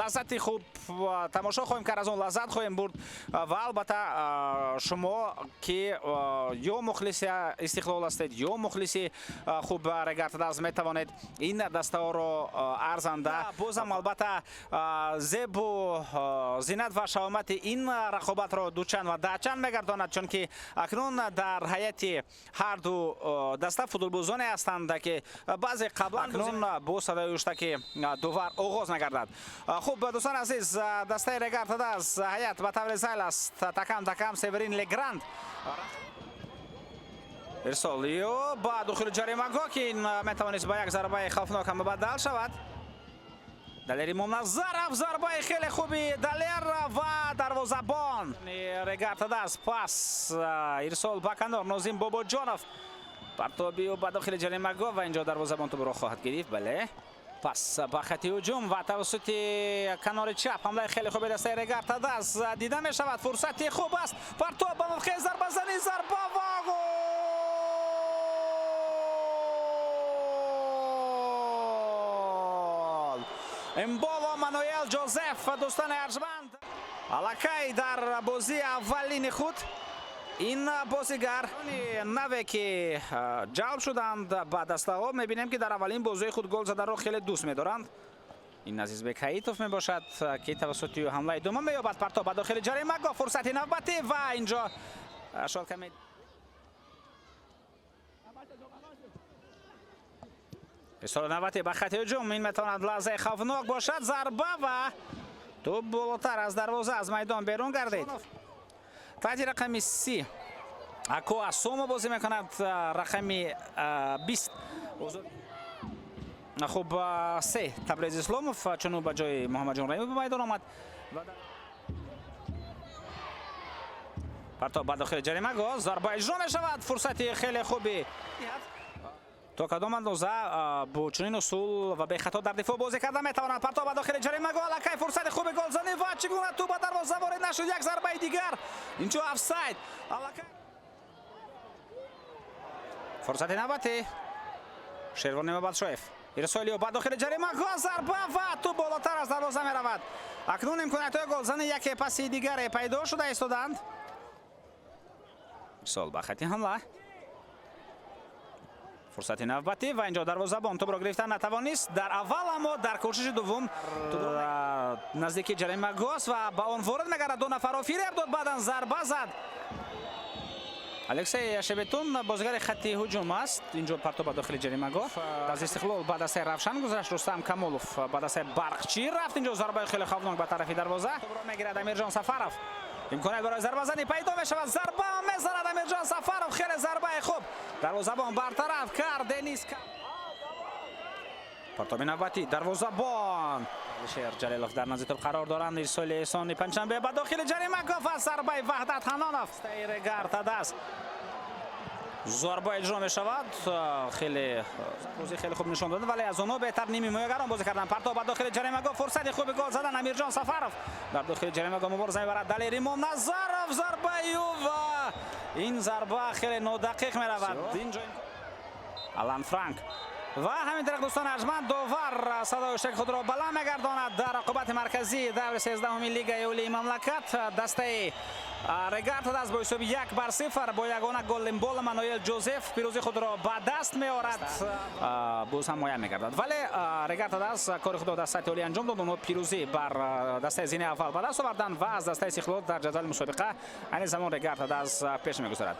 лаззати хуб тамошо хоҳем кард, аз он лаззат хоҳем бурд ва албатта шумо ки ё мухлиси Истиқлол ҳастед ё мухлиси хуб Регартадас метавонед ин дастаҳоро арзанда бозам албатта зебу зинат ва шаомати ин рақобатро дучанд ва дачанд мегардонад, чунки акнун дар ҳайати ҳарду даста футболбозоне ҳастанд ки баъзе қаблан акнун бо садаи уштаки дувар оғоз мегардад. Хуб дӯстон азиз, дастаи Регартадас ҳаят ба таври зайл аст. Такам Северин Легранд ирсолиё ба дохили ҷаримагоҳ ки ин метавонист ба як зарбаи хавфнок ҳам мубаддал шавад. Далери Муназаров, зарбаи хеле хуби Далер ва дарвозабон Регартадас. Пас ирсол ба канор Нозим Бобоҷонов, партобиё ба дохили ҷаримагоҳ ва инҷо дарвозабон тубро хоҳад гирифт. Бале пас ба хати ҳуҷум ва тавассути канори чап ҳамлаи хеле хуби дастаи Регартадас дида мешавад. Фурсати хуб аст, партоб ба мавқеи зарбазанӣ, зарба ва гол! Эмболо Мануэл Ҷозеф, дӯстони арҷманд, аллакай дар бозии аввалини худ ин бозигар наве ки ҷалб шуданд ба дастаҳо, мебинем ки дар аввалин бозии худ гол задаро хеле дӯст медоранд. ин Азизбек Ҳаитов мебошад ки тавассути ҳамлаи дуюм меёбад. Партоб ба дохили ҷаримагоҳ, фурсати навбатӣ ва инҷо шод каме исоли навбатӣ ба хати ҳуҷум. ин метавонад лаҳзаи хавфнок бошад. Зарба ва тӯб болотар аз дарвоза аз майдон берун гардид. таҳти рақами 30 Ако Асомо бозӣ мекунад, рақами 20 хуб 3 Табриз Исломов чунӯ ба ҷои Муҳаммадҷон Раимов ба майдон омад. партоб ба дохили ҷаримагоҳ, зарба иҷро мешавад. Фурсати хеле хуби то кадом андоза бо чунин усул ва бехато дар дифоъ бозӣ карда метавонад. Партоб ба дохили ҷаримагоҳ, аллакай фурсати хуби голзанӣ ва чӣ гуна тӯ ба дарвоза ворид нашуд. Як зарбаи дигар, инҷо офсайд. Аллакай фурсати навбатӣ, Шервони Мабадшоев, ирсолиё ба дохили ҷаримагоҳ, зарба ва тӯ болотар аз дарвоза меравад. Акнун имкониятҳои голзанӣ яке паси дигаре пайдо шуда истоданд. ирсол ба хати ҳамла, фурсати навбатӣ ва инҷо дарвозабон тӯбро гирифта натавонист дар аввал, аммо дар кӯшиши дуввум наздики ҷаримагоҳ ва ба он ворид мегардад. 2 нафарро фиреб дод, баъдан зарба зад. Алексей Шебетун бозигари хати ҳуҷум аст. инҷо партоб ба дохили ҷаримагоҳ. аз Истиқлол ба дастаи Равшан гузашт. Рустам Камолов ба дастаи Барқчӣ рафт. инҷо зарбаи хеле хавфнок ба тарафи дарвоза. тӯбро мегирад Амирҷон Сафаров. имконият барои зарбазанӣ пайдо мешавад. Зарба мезанад Амирҷон Сафаров. хеле зарбаи хуб. дарвозабон бартараф кард. Денис партоби навбатӣ, дарвозабон Алишер Ҷалилов дар назди тӯб қарор доранд. ирсоли Эҳсони Панҷшанбе ба дохили ҷаримагоҳ ва зарбаи Ваҳдат Ҳанонов. Регартадас, зарба иҷро мешавад. хеле бозӣ хеле хуб нишон доданд, вале аз онҳо беҳтар ними моягарон бозӣ карданд. партоб ба дохили ҷаримагоҳ, фурсати хуби гол задан Амирҷон Сафаров дар дохили ҷаримагоҳ мубориза мебарад. Далери Муназаров, зарбаи ва ин зарба хеле нодақиқ меравад. Алан Франк ва ҳамин тариқ дӯстони арҷманд, довар садои уштаки худро баланд мегардонад дар рақобати марказии даври 13-уми лигаи олии мамлакат. дастаи Регартадас бо ҳисоби 1-0 бо ягона гол Эмболо Мануэл Ҷозеф пирӯзии худро ба даст меорад. боз ҳам моян мегардад, вале Регартадас кори худро дар сатҳи олӣ анҷом дод. онҳо пирӯзӣ бар дастаи зини аввал ба даст оварданд ва аз дастаи Истиқлол дар ҷадвали мусобиқа айни замон Регартадас пеш мегузарад.